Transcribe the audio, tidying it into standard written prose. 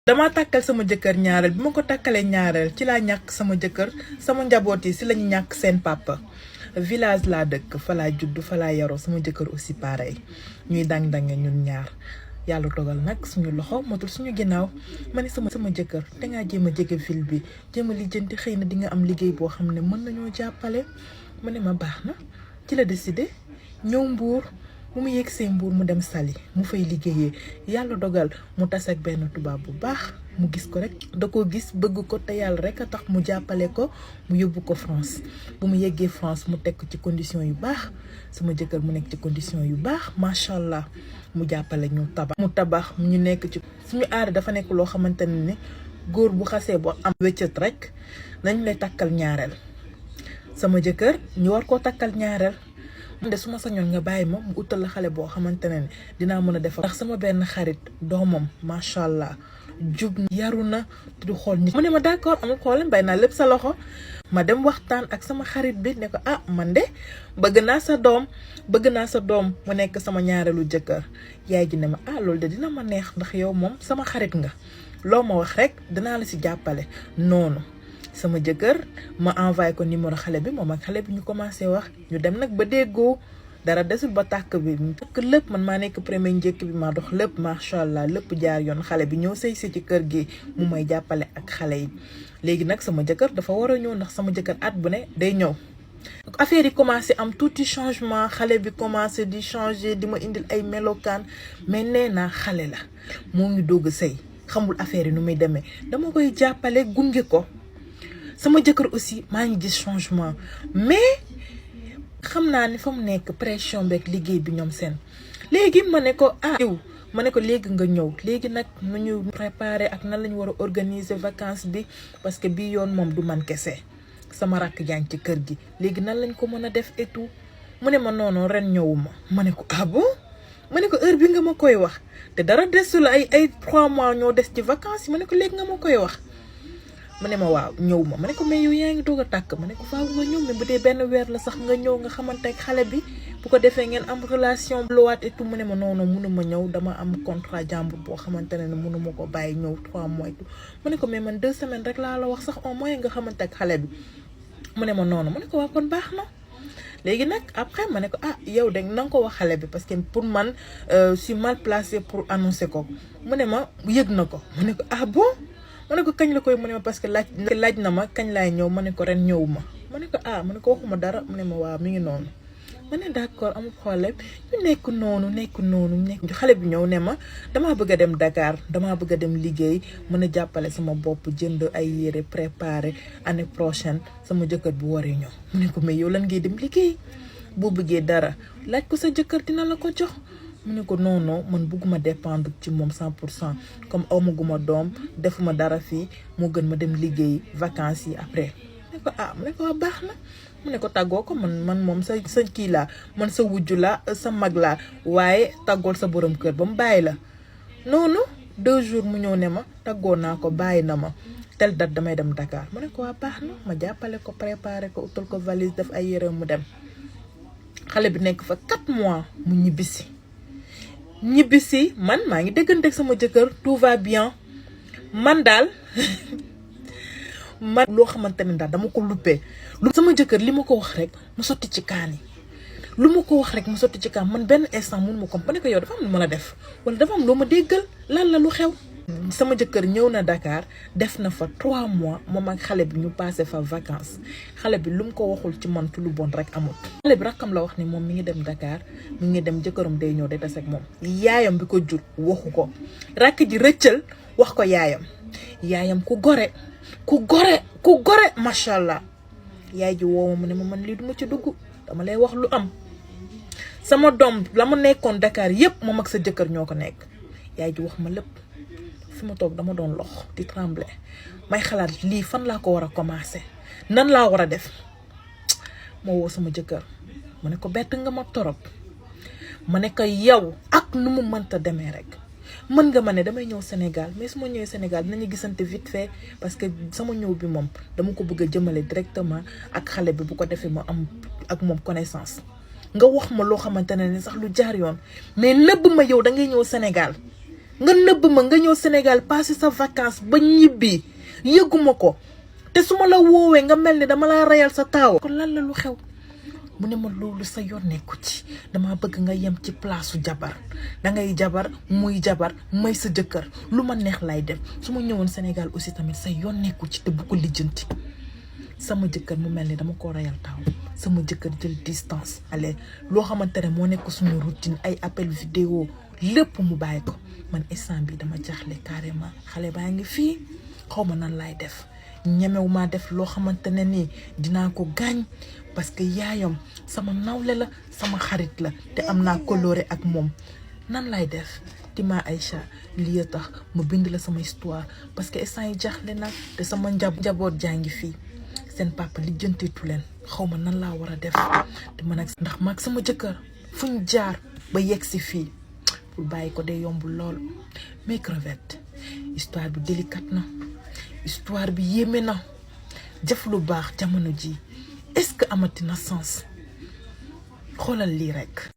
dama takkal sama jëkkër ñaareel bi ma ko takkalee ñaareel ci laa ñàkk sama jëkkër sama njaboot yi si lañu ñàkk seen papa village laa dëkk fa laa judd fa laa yaroo sama jëkkër aussi pareil ñuy dang-dange ñun ñaar yàlla dogal nag suñu loxo motul suñu ginnaaw ma ne sama jëkkër te ngaa jéem a jege ville bi jéem a lijjanti xëy na di nga am liggéey boo xam ne mën nañoo jàppale ma ne ma baax na ci la décidé ñëw Mbour bu mu yegsee Mbour mu dem Saly mu fay liggéeyee yàlla dogal mu tas ak benn tubaab bu baax mu gis ko rek da ko gis bëgg ko te yàlla rek a tax mu jàppale ko mu yóbbu ko France bu mu yeggee France mu teg ko ci condition yu baax sama jëkkër mu nekk ci condition yu baax macha allah mu jàppale ñu tabax ñu nekk ci suñu aada dafa nekk loo xamante ne ni góor bu xasee boo am wéccët rek nañ lay takkal ñaareel sama jëkkër ñu war koo takkal ñaareel de su ma sañoon nga bàyyi ma mu utal la xale boo xamante ne dinaa mën a defar ndax sama benn xarit doomam macha allah jub yaru na te du xool nit mu ne ma d'accord amul problème bàyyi naa lépp sa loxo ma dem waxtaan ak sama xarit bi ne ko man de bëgg naa sa doom mu nekk sama ñaareelu jëkkër yaay ji ne ma loolu de dina ma neex ndax yow moom sama xarit nga loo ma wax rek dinaa la si jàppale noonu sama jëkkër ma envoyé ko numéro xale bi moom ak xale bi ñu commencé wax ñu dem nag ba déggoo dara desul ba tàkk bi lépp man maa nekk premier njëkk bi maa dox lépp macha allah lépp jaar yoon xale bi ñëw sëy si ci kër gi mu may jàppale ak xale yi léegi nag sama jëkkër dafa war a ñëw ndax sama jëkkër at bu ne day ñëw affaire yi commencé am tuuti changement xale bi commencé di changer di ma indil ay melokaan mais nee naa xale la moo ngi doog a sëy xamul affaire yi nu muy demee dama koy jàppale gunge ko sama jëkkër aussi maa ngi gis changement mais xam naa ni fa mu nekk pression beeg liggéey bi ñoom seen léegi ma ne ko ma ne ko léegi nga ñëw léegi nag nu ñu préparer ak nan lañu war a organiser vacances bi parce que bii yoon moom du man kese sama rakk jàng ci kër gi léegi nan lañ ko mën a def et tout mu ne ma noonu ren ñëwuma ma ne ko bon ma ne ko heure bi nga ma koy wax te dara desul ay 3 mois ñoo des ci vacances yi ma ne ko léegi nga ma koy wax mu ne ma waaw ñëw ma ne ko mais yow yaa ngi doog a tàkk ma ne ko faaw nga ñëw mais bu dee benn weer la sax nga ñëw nga xamante ak xale bi bu ko defee ngeen am relation lowaat et tout mu ne ma non mënuma ñëw dama am contrat jàmbur boo xamante ne mënuma ko bàyyi ñëw 3 mois et tout mu ne ko mais man 2 semaines rek laa la wax sax au moins nga xamante ak xale bi mu ne ma noonu ma ne ko waaw kon baax na léegi nag après ma ne ko yow de na nga ko wax xale bi parce que pour man suis mal placée pour annoncer ko mu ne ma yëg na ko mu ne ko bon ma ne ko kañ la koy mu ne ma parce que laaj na ma kañ laay ñëw ma ne ko ren ñëw ma ne ko ma ne ko waxuma dara mu ne ma waaw mi ngi noonu ma ne d'accord amul problème ñu nekk noonu xale bi ñëw ne ma damaa bëgg a dem Dakar damaa bëgg a dem liggéey mën a jàppale sama bopp jënd ay yére préparer année prochaine sama jëkkër bu waree ñëw mu ne ko mais yow lan ngay dem liggéey boo bëggee dara laaj ko sa jëkkër dina la ko jox mu ne ko non man bëgguma dépendre ci moom 100% comme amaguma doom defuma dara fii moo gën ma dem liggéey vacances yi après mu ne ko baax na mu ne ko tàggoo ko man moom sa kii laa man sa wujju laa sa mag laa waaye tàggool sa borom kër ba mu bàyyi la noonu 2 jours mu ñëw ne ma tàggoo naa ko bàyyi na ma tel date damay dem Dakar mu ne ko baax na ma jàppale ko préparer ko utal ko valise def ay yére mu dem xale bi nekk fa 4 mois mu ñibbisi man maa ngi déggante ak sama jëkkër tout va bien man daal man loo xamante ne daal dama ko luppee sama jëkkër li ma ko wax rek mu sotti ci kaani lu ma ko wax rek mu sotti ci kaan man benn instant mun ma comprendre que yow dafa am lu ma la def wala dafa am loo ma déggal lan la lu xew sama jëkkër ñëw na Dakar def na fa 3 mois moom ak xale bi ñu passé fa vacances xale bi lu mu ko waxul ci man lu bon rek amul. xale bi rakkam la wax ni moom mi ngi dem Dakar mi ngi dem jëkkëram day ñëw day tase ak moom yaayam bi ko jur waxu ko rakk ji rëccal wax ko yaayam ku gore macha allah yaay ji woo ma mu ne ma man lii duma ci dugg dama lay wax lu am sama doom la ma nekkoon Dakar yépp moom ak sa jëkkër ñoo ko nekk yaay ji wax ma lépp. fi ma toog dama doon lox di trembler may xalaat lii fan laa ko war a commencer nan laa war a def moo woo sama jëkkër ma ne ko bett nga ma torop ma ne ko yow ak nu mu mënta demee rek mën nga ma ne damay ñëw Sénégal mais su ma ñëwee Sénégal dinañu gisante vite fait parce que sama ñëw bi moom dama ko bëgg a jëmale directement ak xale bi bu ko defee ma am ak moom connaissance nga wax ma loo xamante ne ni sax lu jaar yoon mais nëbb ma yow da ngay ñëw Sénégal nga nëbb ma nga ñëw Sénégal passer sa vacances ba ñibbi yëguma ko te su ma la woowee nga mel ni dama la reyal sa taaw. kon lan la lu xew mu ne ma loolu sa yoon nekku ci dama bëgg nga yem ci place jabar dangay jabar muy jabar may sa jëkkër lu ma neex lay def su ma ñëwoon Sénégal aussi tamit sa yoon nekku ci te bu ko lijjanti. sama jëkkër mu mel ni dama ko reyal taaw sama jëkkër jël distance allez loo xamante ne moo nekk suñu routine ay appel vidéo lépp mu bàyyi ko man instant bi dama jaxle carrément xale baa ngi fii xaw ma nan laay def ñemewu maa def loo xamante ne nii dinaa ko gaañ parce que yaayam sama nawle la sama xarit la te am naa coloré ak moom nan laay def Tima Aïcha lii tax ma bind la sama histoire parce que instant yi jaxle na te sama njaboot jaa ngi fii seen papa lijjantitu leen xaw ma nan laa war a def te man ak ndax maag sama jëkkër fuñ jaar ba yegg si fii pour bàyyi ko day yomb lool. mais crevette histoire bi délicate na histoire bi yéeme na jëf lu baax jamono ji est-ce que amati na sens xoolal lii rek.